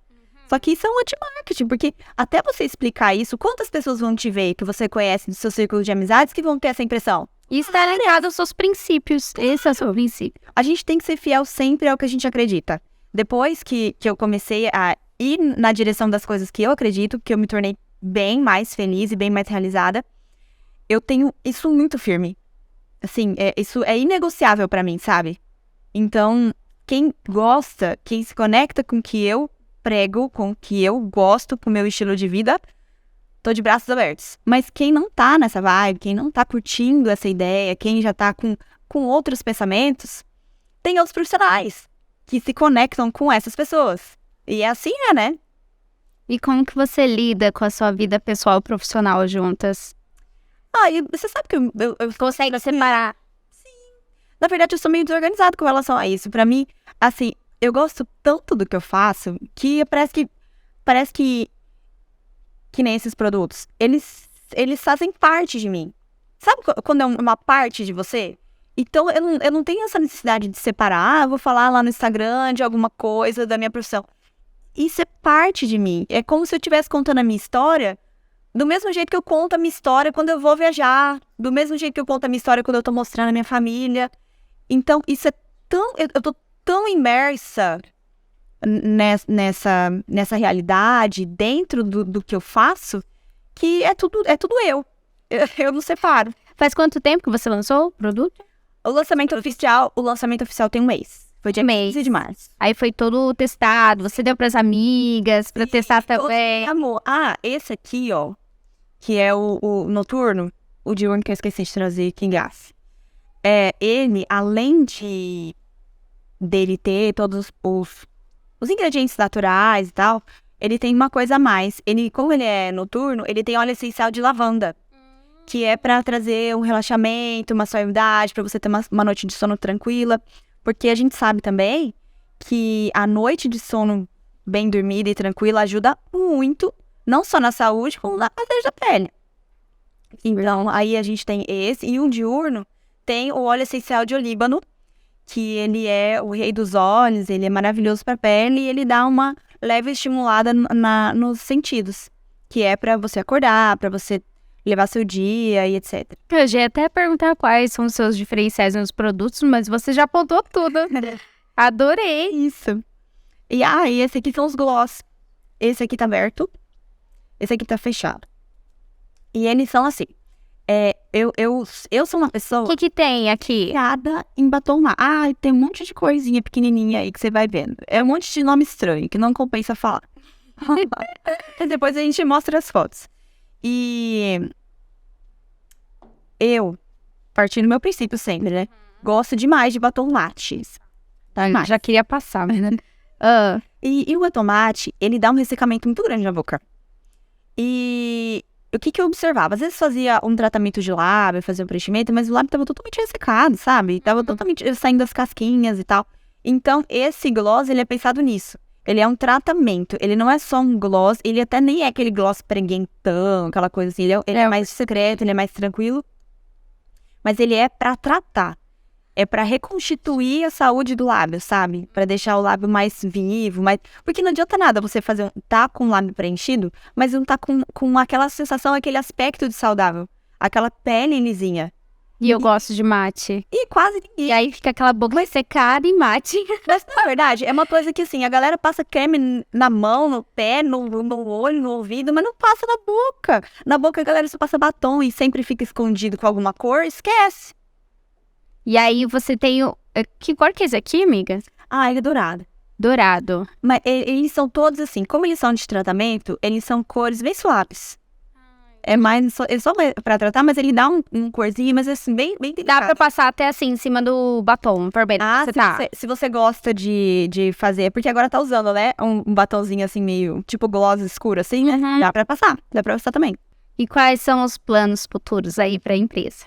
Só que isso é um anti-marketing. Porque até você explicar isso, quantas pessoas vão te ver que você conhece do seu círculo de amizades que vão ter essa impressão? E estar ligado aos seus princípios. Esse é o seu princípio. A gente tem que ser fiel sempre ao que a gente acredita. Depois que eu comecei a ir na direção das coisas que eu acredito, que eu me tornei bem mais feliz e bem mais realizada, eu tenho isso muito firme. Assim, isso é inegociável pra mim, sabe? Então, quem gosta, quem se conecta com o que eu prego, com o que eu gosto, com o meu estilo de vida, tô de braços abertos. Mas quem não tá nessa vibe, quem não tá curtindo essa ideia, quem já tá com outros pensamentos, tem outros profissionais que se conectam com essas pessoas. E é assim, né? E como que você lida com a sua vida pessoal e profissional juntas? E você sabe que eu consegue separar? Sim. Na verdade, eu sou meio desorganizada com relação a isso. Pra mim, assim, eu gosto tanto do que eu faço que parece que nem esses produtos, eles fazem parte de mim. Sabe quando é uma parte de você? Então, eu não tenho essa necessidade de separar, vou falar lá no Instagram de alguma coisa da minha profissão. Isso é parte de mim. É como se eu estivesse contando a minha história do mesmo jeito que eu conto a minha história quando eu vou viajar, do mesmo jeito que eu conto a minha história quando eu tô mostrando a minha família. Então, eu tô tão imersa nessa realidade, dentro do que eu faço, que é tudo eu. Eu não separo. Faz quanto tempo que você lançou o produto? O lançamento oficial tem um mês. Foi dia 15 de março. Aí foi todo testado, você deu pras amigas, pra testar também. Amor, esse aqui, ó, que é o noturno, o diurno que eu esqueci de trazer, Kingás. Ele, além dele ter todos os ingredientes naturais e tal, ele tem uma coisa a mais. Como ele é noturno, ele tem óleo essencial de lavanda, que é pra trazer um relaxamento, uma suavidade, pra você ter uma noite de sono tranquila. Porque a gente sabe também que a noite de sono bem dormida e tranquila ajuda muito, não só na saúde, como na matéria da pele. Então, aí a gente tem esse. E um diurno tem o óleo essencial de olíbano, que ele é o rei dos óleos, ele é maravilhoso pra pele e ele dá uma leve estimulada nos sentidos, que é pra você acordar, pra você levar seu dia e etc. Eu já ia até perguntar quais são os seus diferenciais nos produtos, mas você já apontou tudo. Adorei. Isso. E esse aqui são os gloss. Esse aqui tá aberto. Esse aqui tá fechado. E eles são assim. Eu sou uma pessoa O que tem aqui? viciada em batom lá. Tem um monte de coisinha pequenininha aí que você vai vendo. É um monte de nome estranho que não compensa falar. Depois a gente mostra as fotos. E eu, partindo do meu princípio sempre, né? Gosto demais de batom latte. Tá, já queria passar, né? E o batom latte, ele dá um ressecamento muito grande na boca. E o que eu observava? Às vezes fazia um tratamento de lábio, fazia um preenchimento, mas o lábio tava totalmente ressecado, sabe? Tava totalmente saindo das casquinhas e tal. Então, esse gloss, ele é pensado nisso. Ele é um tratamento, ele não é só um gloss, ele até nem é aquele gloss preguentão, aquela coisa assim. Ele é mais secreto, ele é mais tranquilo. Mas ele é pra tratar. É pra reconstituir a saúde do lábio, sabe? Pra deixar o lábio mais vivo, mais... Porque não adianta nada você tá com o lábio preenchido, mas não tá com aquela sensação, aquele aspecto de saudável. Aquela pele lisinha. E eu gosto de mate. E quase ninguém. E aí fica aquela boca secada e mate. Mas, na verdade, é uma coisa que, assim, a galera passa creme na mão, no pé, no olho, no ouvido, mas não passa na boca. Na boca a galera só passa batom e sempre fica escondido com alguma cor, esquece. E aí você tem o... Que cor que é esse aqui, amiga? Ele é dourado. Dourado. Mas eles são todos assim, como eles são de tratamento, eles são cores bem suaves. É só pra tratar, mas ele dá um corzinho, mas assim, bem Dá delicado. pra passar até assim, em cima do batom, por bem. Se você gosta de fazer, porque agora tá usando, né, um batonzinho assim, meio tipo gloss escuro assim, né? Uhum. Dá pra passar também. E quais são os planos futuros aí pra empresa?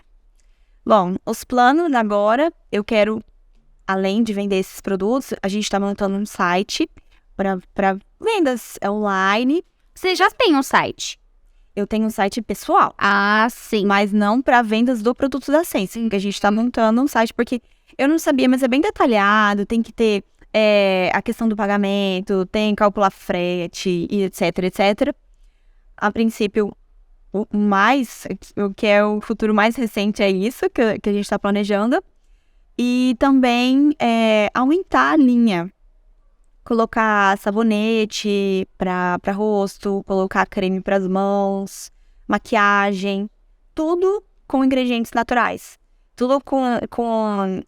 Bom, os planos agora, eu quero, além de vender esses produtos, a gente tá montando um site pra vendas online. Você já tem um site? Eu tenho um site pessoal. Sim. Mas não para vendas do produto da Sense, porque a gente tá montando um site, porque eu não sabia, mas é bem detalhado, tem que ter a questão do pagamento, tem que calcular frete, e etc, etc. A princípio, o que é o futuro mais recente é isso que a gente tá planejando. E também aumentar a linha. Colocar sabonete para rosto, colocar creme para as mãos, maquiagem, tudo com ingredientes naturais. Tudo com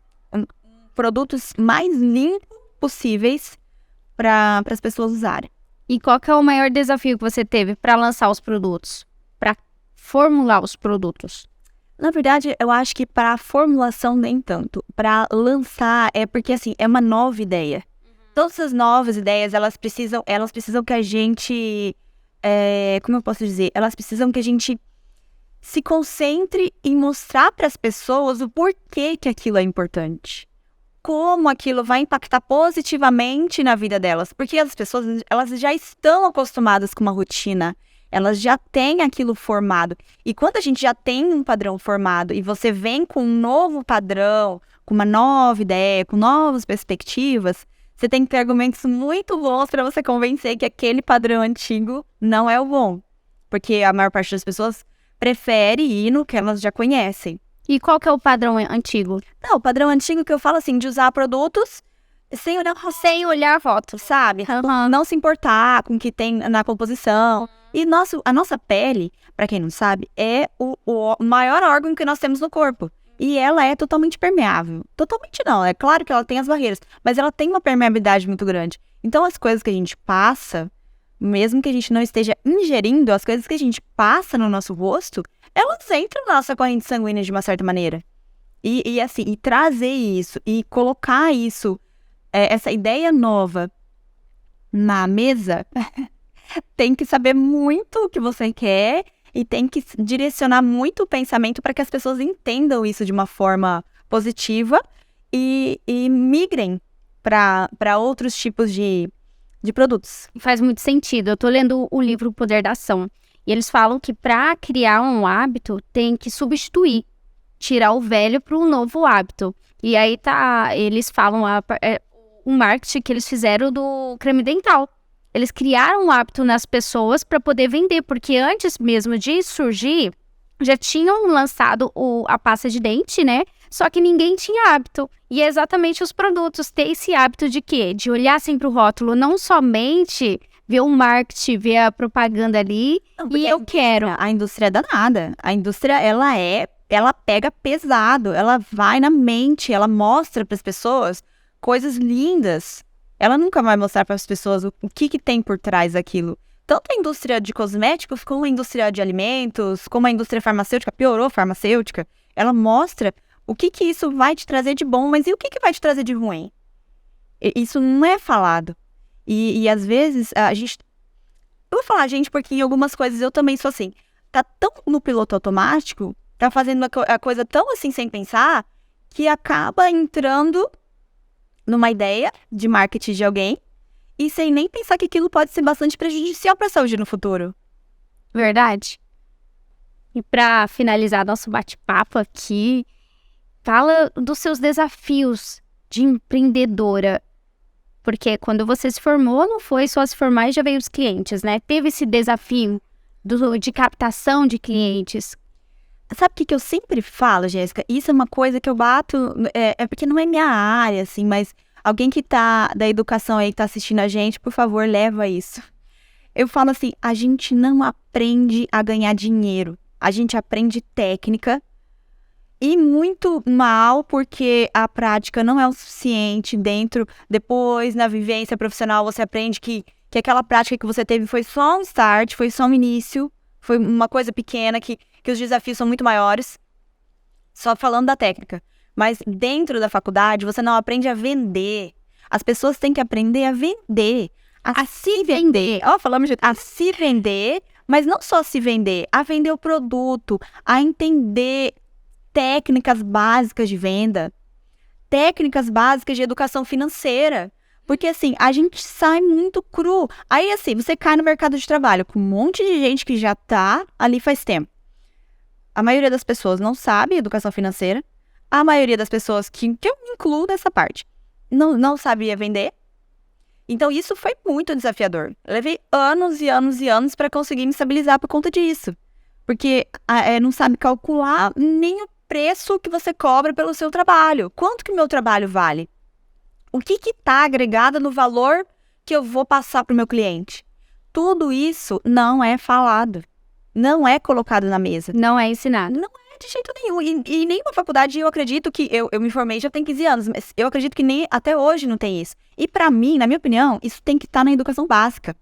produtos mais limpos possíveis para as pessoas usarem. E qual que é o maior desafio que você teve para lançar os produtos? Para formular os produtos? Na verdade, eu acho que para a formulação nem tanto. Para lançar porque assim, é uma nova ideia. Todas as novas ideias, elas precisam que a gente, como eu posso dizer? Elas precisam que a gente se concentre em mostrar para as pessoas o porquê que aquilo é importante. Como aquilo vai impactar positivamente na vida delas. Porque as pessoas, elas já estão acostumadas com uma rotina. Elas já têm aquilo formado. E quando a gente já tem um padrão formado e você vem com um novo padrão, com uma nova ideia, com novas perspectivas, você tem que ter argumentos muito bons para você convencer que aquele padrão antigo não é o bom. Porque a maior parte das pessoas prefere ir no que elas já conhecem. E qual que é o padrão antigo? Não, o padrão antigo que eu falo assim, de usar produtos sem olhar a foto, sabe? Não se importar com o que tem na composição. E a nossa pele, para quem não sabe, é o maior órgão que nós temos no corpo. E ela é totalmente permeável. Totalmente não, é claro que ela tem as barreiras, mas ela tem uma permeabilidade muito grande. Então as coisas que a gente passa, mesmo que a gente não esteja ingerindo, as coisas que a gente passa no nosso rosto, elas entram na nossa corrente sanguínea de uma certa maneira. E assim, e trazer isso, e colocar isso, essa ideia nova na mesa, tem que saber muito o que você quer e tem que direcionar muito o pensamento para que as pessoas entendam isso de uma forma positiva e migrem para outros tipos de produtos. Faz muito sentido. Eu tô lendo o livro O Poder da Ação. E eles falam que para criar um hábito, tem que substituir, tirar o velho para um novo hábito. E aí eles falam o marketing que eles fizeram do creme dental. Eles criaram um hábito nas pessoas para poder vender, porque antes mesmo de surgir, já tinham lançado a pasta de dente, né? Só que ninguém tinha hábito. E é exatamente os produtos ter esse hábito de quê? De olhar sempre o rótulo, não somente ver o marketing, ver a propaganda ali, e eu quero. A indústria é danada. A indústria, ela pega pesado, ela vai na mente, ela mostra para as pessoas coisas lindas. Ela nunca vai mostrar para as pessoas o que tem por trás daquilo. Tanto a indústria de cosméticos, como a indústria de alimentos, como a indústria farmacêutica, piorou a farmacêutica, ela mostra o que isso vai te trazer de bom, mas e o que vai te trazer de ruim? Isso não é falado. E às vezes, a gente... Eu vou falar gente porque em algumas coisas eu também sou assim. Tá tão no piloto automático, tá fazendo a coisa tão assim sem pensar, que acaba entrando numa ideia de marketing de alguém e sem nem pensar que aquilo pode ser bastante prejudicial para a saúde no futuro. Verdade. E para finalizar nosso bate-papo aqui, fala dos seus desafios de empreendedora. Porque quando você se formou, não foi só se formar e já veio os clientes, né? Teve esse desafio de captação de clientes. Sabe o que eu sempre falo, Jéssica? Isso é uma coisa que eu bato... É porque não é minha área, assim, mas alguém que tá da educação aí, que tá assistindo a gente, por favor, leva isso. Eu falo assim, a gente não aprende a ganhar dinheiro. A gente aprende técnica e muito mal porque a prática não é o suficiente depois, na vivência profissional, você aprende que aquela prática que você teve foi só um start, foi só um início, foi uma coisa pequena, que os desafios são muito maiores, só falando da técnica. Mas dentro da faculdade, você não aprende a vender. As pessoas têm que aprender a vender, a se vender. Falamos a se vender, mas não só se vender, a vender o produto, a entender técnicas básicas de venda, técnicas básicas de educação financeira. Porque, assim, a gente sai muito cru. Aí, assim, você cai no mercado de trabalho com um monte de gente que já tá ali faz tempo. A maioria das pessoas não sabe educação financeira. A maioria das pessoas, que eu me incluo nessa parte, não sabia vender. Então, isso foi muito desafiador. Eu levei anos e anos e anos para conseguir me estabilizar por conta disso. Porque não sabe calcular nem o preço que você cobra pelo seu trabalho. Quanto que o meu trabalho vale? O que está agregado no valor que eu vou passar para o meu cliente? Tudo isso não é falado. Não é colocado na mesa. Não é ensinado. Não é de jeito nenhum. E nenhuma faculdade, eu acredito que... Eu me formei já tem 15 anos, mas eu acredito que nem até hoje não tem isso. E para mim, na minha opinião, isso tem que estar na educação básica.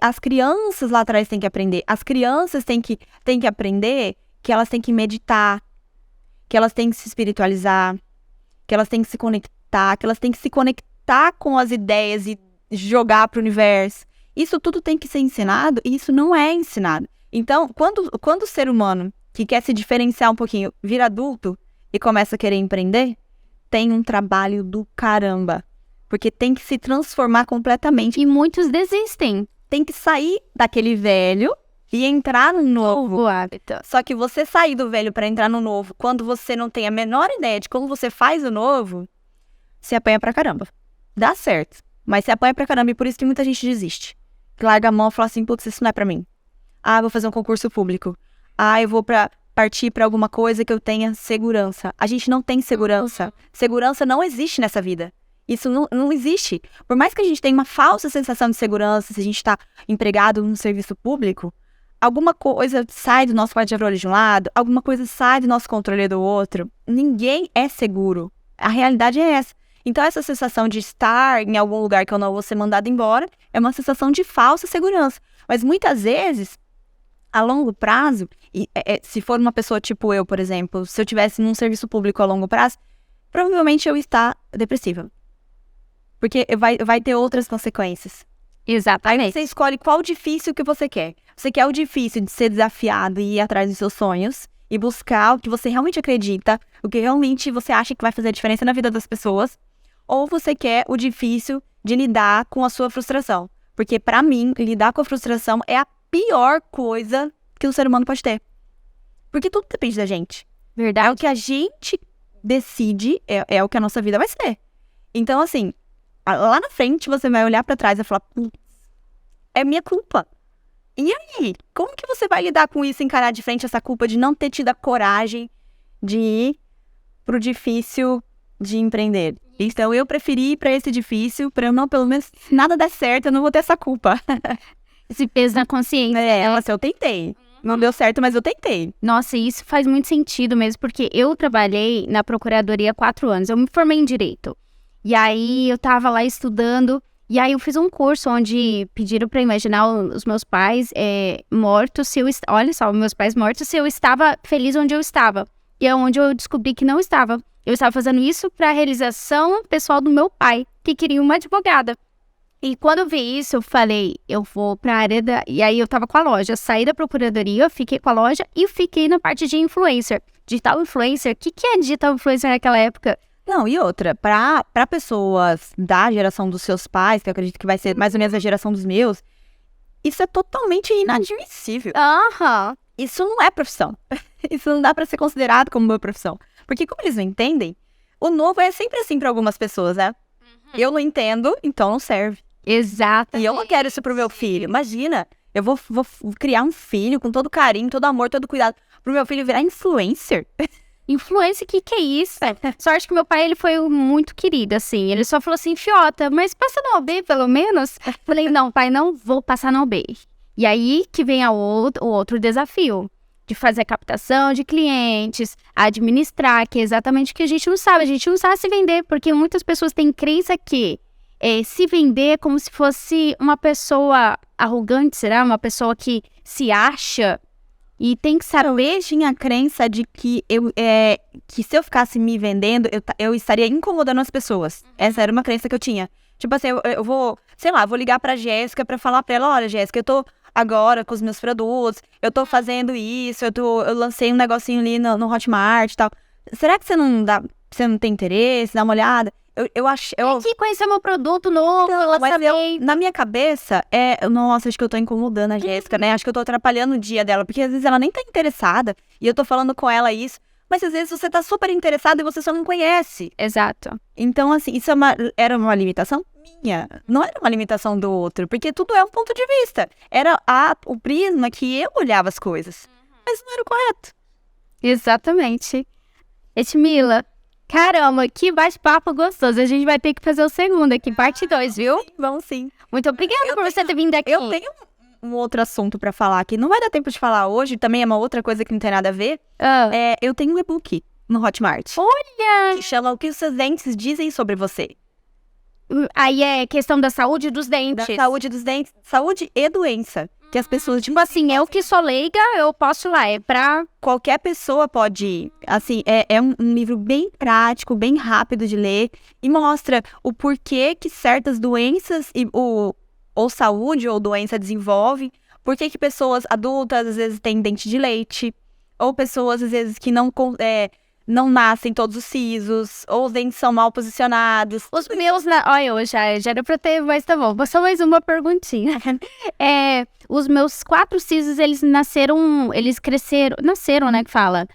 As crianças lá atrás têm que aprender. As crianças têm que aprender que elas têm que meditar, que elas têm que se espiritualizar, que elas têm que se conectar, que elas têm que se conectar com as ideias e jogar para o universo. Isso tudo tem que ser ensinado e isso não é ensinado. Então, quando o ser humano que quer se diferenciar um pouquinho vira adulto e começa a querer empreender, tem um trabalho do caramba. Porque tem que se transformar completamente. E muitos desistem. Tem que sair daquele velho e entrar no novo hábito. Só que você sair do velho para entrar no novo, quando você não tem a menor ideia de como você faz o novo, se apanha pra caramba. Dá certo, mas se apanha pra caramba, e por isso que muita gente desiste. Larga a mão e fala assim, putz, isso não é pra mim. Vou fazer um concurso público. Eu vou partir pra alguma coisa que eu tenha segurança. A gente não tem segurança. Segurança não existe nessa vida. Isso não existe. Por mais que a gente tenha uma falsa sensação de segurança, se a gente está empregado no serviço público, alguma coisa sai do nosso controle de um lado, alguma coisa sai do nosso controle do outro. Ninguém é seguro. A realidade é essa. Então, essa sensação de estar em algum lugar que eu não vou ser mandado embora é uma sensação de falsa segurança. Mas muitas vezes, a longo prazo, se for uma pessoa tipo eu, por exemplo, se eu tivesse num serviço público a longo prazo, provavelmente eu ia estar depressiva. Porque vai ter outras consequências. Exatamente. Você escolhe qual difícil que você quer. Você quer o difícil de ser desafiado e ir atrás dos seus sonhos e buscar o que você realmente acredita, o que realmente você acha que vai fazer a diferença na vida das pessoas, ou você quer o difícil de lidar com a sua frustração. Porque pra mim, lidar com a frustração é a pior coisa que o ser humano pode ter. Porque tudo depende da gente. É Verdade. o que a gente decide, é o que a nossa vida vai ser. Então, assim, lá na frente você vai olhar pra trás e falar, putz, é minha culpa. E aí? Como que você vai lidar com isso, encarar de frente essa culpa de não ter tido a coragem de ir pro difícil de empreender? Então, eu preferi ir pra esse difícil, pra eu não, pelo menos, se nada der certo, eu não vou ter essa culpa. Esse peso na consciência. Assim, eu tentei. Não deu certo, mas eu tentei. Nossa, isso faz muito sentido mesmo, porque eu trabalhei na procuradoria há 4 anos. Eu me formei em Direito. E aí, eu tava lá estudando. E aí, eu fiz um curso onde pediram pra imaginar os meus pais mortos. Olha só, meus pais mortos, se eu estava feliz onde eu estava. E é onde eu descobri que não estava. Eu estava fazendo isso pra realização pessoal do meu pai, que queria uma advogada. E quando eu vi isso, eu falei, eu vou pra área da... E aí eu tava com a loja, saí da procuradoria, fiquei com a loja e fiquei na parte de influencer. Digital influencer, o que é digital influencer naquela época? Não, e outra, pra pessoas da geração dos seus pais, que eu acredito que vai ser mais ou menos a geração dos meus, isso é totalmente inadmissível. Aham. Isso não é profissão. Isso não dá pra ser considerado como uma profissão. Porque como eles não entendem, o novo é sempre assim pra algumas pessoas, né? Eu não entendo, então não serve. Exato. E eu não quero isso pro meu filho. Imagina, eu vou criar um filho com todo carinho, todo amor, todo cuidado, pro meu filho virar influencer. Influencer, o que é isso? Sorte que meu pai, ele foi muito querido, assim. Ele só falou assim, Fiota, mas passa na OAB, pelo menos? Falei, não, pai, não vou passar na OAB. E aí que vem o outro desafio. De fazer a captação de clientes, administrar, que é exatamente o que a gente não sabe. A gente não sabe se vender, porque muitas pessoas têm crença que se vender é como se fosse uma pessoa arrogante, será? Uma pessoa que se acha e tem que saber. Eu tinha a crença de que que se eu ficasse me vendendo, eu estaria incomodando as pessoas. Essa era uma crença que eu tinha. Tipo assim, eu vou, sei lá, vou ligar pra Jéssica pra falar pra ela, olha, Jéssica, eu tô agora com os meus produtos, eu tô fazendo isso, eu lancei um negocinho ali no Hotmart e tal. Será que você não tem interesse? Dá uma olhada? Eu acho... Aqui conhecer meu produto novo, Mas na minha cabeça, nossa, acho que eu tô incomodando a Jéssica, né? Acho que eu tô atrapalhando o dia dela, porque às vezes ela nem tá interessada, e eu tô falando com ela isso, mas às vezes você tá super interessado e você só não conhece. Exato. Então, assim, isso era uma limitação minha, não era uma limitação do outro, porque tudo é um ponto de vista. Era o prisma que eu olhava as coisas, mas não era o correto. Exatamente. Etmila, caramba, que bate-papo gostoso. A gente vai ter que fazer o segundo aqui, parte 2, viu? Sim, vamos sim. Muito obrigada por você ter vindo aqui. Eu tenho um outro assunto pra falar que não vai dar tempo de falar hoje, também é uma outra coisa que não tem nada a ver. Eu tenho um e-book no Hotmart. Olha! Que chama O que os seus dentes dizem sobre você. Aí é questão da saúde dos dentes. Da saúde dos dentes, saúde e doença. Que as pessoas, Tipo assim, eu que sou leiga, eu posso ir lá, é pra... Qualquer pessoa pode ir. Assim, é um livro bem prático, bem rápido de ler. E mostra o porquê que certas doenças, ou saúde ou doença desenvolvem. Por que pessoas adultas, às vezes, têm dente de leite. Ou pessoas, às vezes, que não nascem todos os sisos, ou os dentes são mal posicionados. Os meus, olha, já era pra ter, mas tá bom. Só mais uma perguntinha. Os meus 4 sisos, eles nasceram, né, que fala,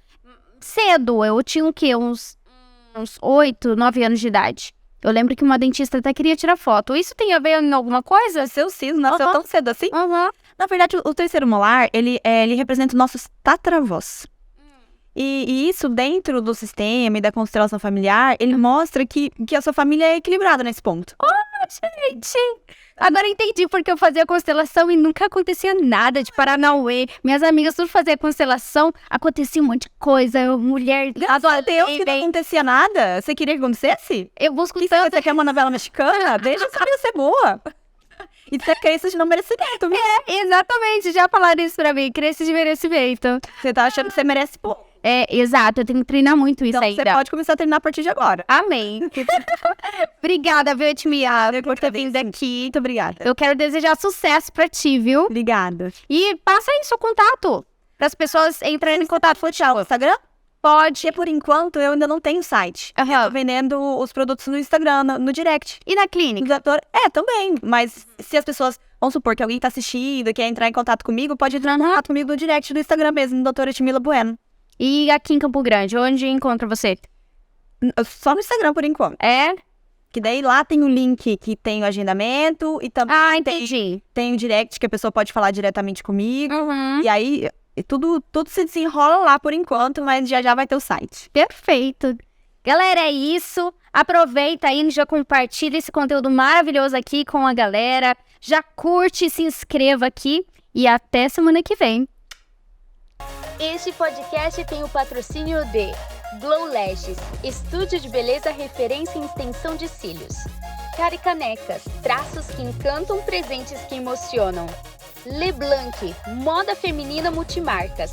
cedo. Eu tinha o quê? Uns 8, 9 anos de idade. Eu lembro que uma dentista até queria tirar foto. Isso tem a ver em alguma coisa? Seu siso nasceu tão cedo assim? Na verdade, o terceiro molar, ele representa os nossos tataravós. E isso dentro do sistema e da constelação familiar, ele mostra que a sua família é equilibrada nesse ponto. Gente, agora entendi porque eu fazia constelação e nunca acontecia nada de Paranauê. Minhas amigas tudo faziam constelação, acontecia um monte de coisa, mulher... Graças a Deus que não acontecia nada. Você queria que acontecesse? Eu busco tanto... Você quer uma novela mexicana? Deixa essa vida ser boa. Isso é crença de não merecimento, viu? Exatamente, já falaram isso pra mim, crença de merecimento. Você tá achando que você merece pouco. Exato, eu tenho que treinar muito isso Então ainda. você pode começar a treinar a partir de agora. Amém. Obrigada, viu, Etmia, por ter vindo Sim, aqui. muito obrigada. Eu quero desejar sucesso pra ti, viu? Obrigada. E passa aí seu contato, para as pessoas entrarem em contato contigo. Instagram? Pode. Porque por enquanto eu ainda não tenho site. Eu tô vendendo os produtos no Instagram, no direct. E na clínica? Também. Mas se as pessoas, vamos supor que alguém tá assistindo e quer entrar em contato comigo, pode entrar em contato comigo no direct do Instagram mesmo, no doutora Etmila Bueno. E aqui em Campo Grande, onde encontra você? Só no Instagram por enquanto. Que daí lá tem o link que tem o agendamento e também Entendi. tem o direct que a pessoa pode falar diretamente comigo. Uhum. E aí tudo se desenrola lá por enquanto, mas já vai ter o site. Perfeito. Galera, é isso. Aproveita aí, já compartilha esse conteúdo maravilhoso aqui com a galera. Já curte, se inscreva aqui e até semana que vem. Este podcast tem o patrocínio de Glow Lashes, estúdio de beleza referência em extensão de cílios. Caricanecas, traços que encantam, presentes que emocionam. Leblanc, moda feminina multimarcas.